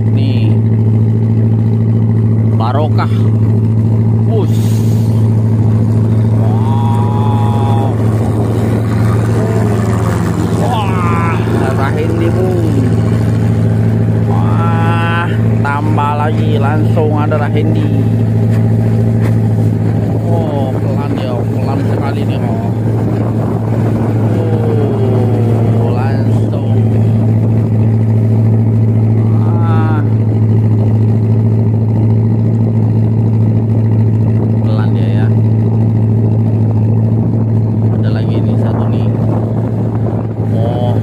mantap nih. Barokah. Push. Wow. Wah, rasain nih Bung. Wah, tambah lagi langsung ada Rahindi. Oh, pelan ya, pelan sekali nih. Oh, langsung. Pelan ya. Ada lagi nih satu nih. Oh,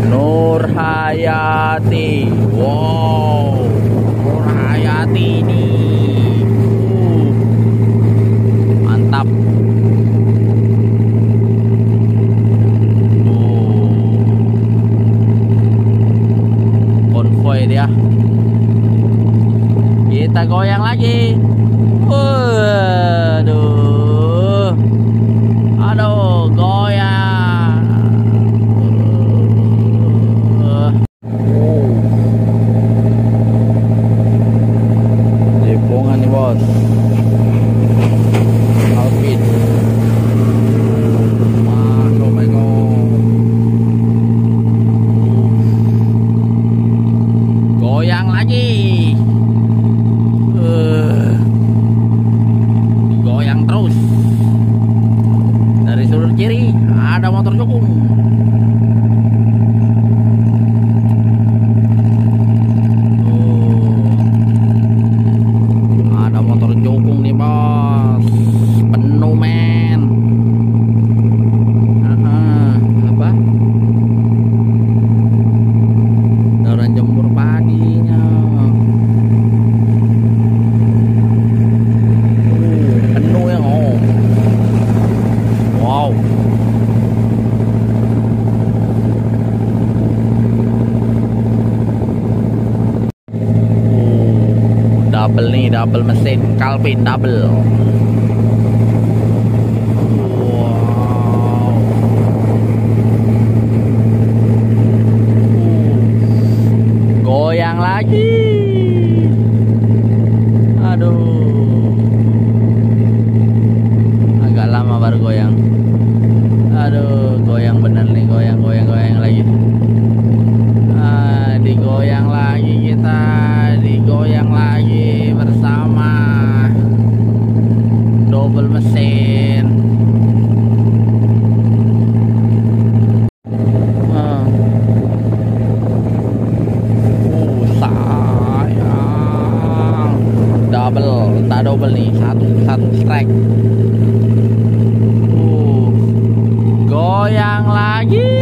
Nur Hayati. Wow, Nur Hayati nih. Mantap. Konvoy dia. Kita goyang lagi. Waduh. Aduh, goyang. Jepongan nih bos. Alvin. Masuk Bego. Goyang lagi. Goyang terus. Dari sudut kiri ada motor jukung. Ada motor jukung nih bos. Penuh men. Apa? Daran jemur padinya. Penuh ya. Wow. Double nih, double mesin Calvin double. Wow. Goyang lagi. Aduh. Agak lama baru goyang. Aduh, goyang bener nih, goyang lagi. Digoyang lagi kita, digoyang lagi bersama double mesin. Sayang, double nih, satu strike. Goyang lagi.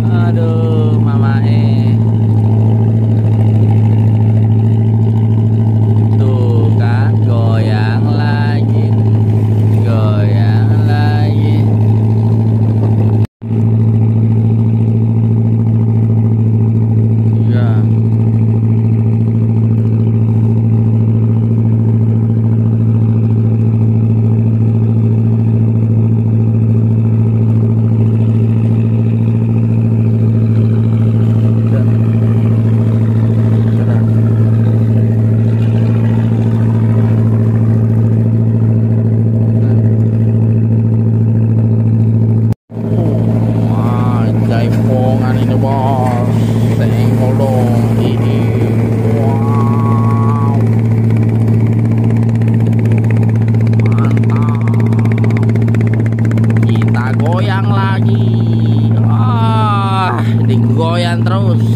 Aduh, mama tuh kan, goyang lagi. Goyang lagi. Ya. Jaipongan ini bos, senggol dong ini. Wow, mantap. Kita goyang lagi. Digoyang terus.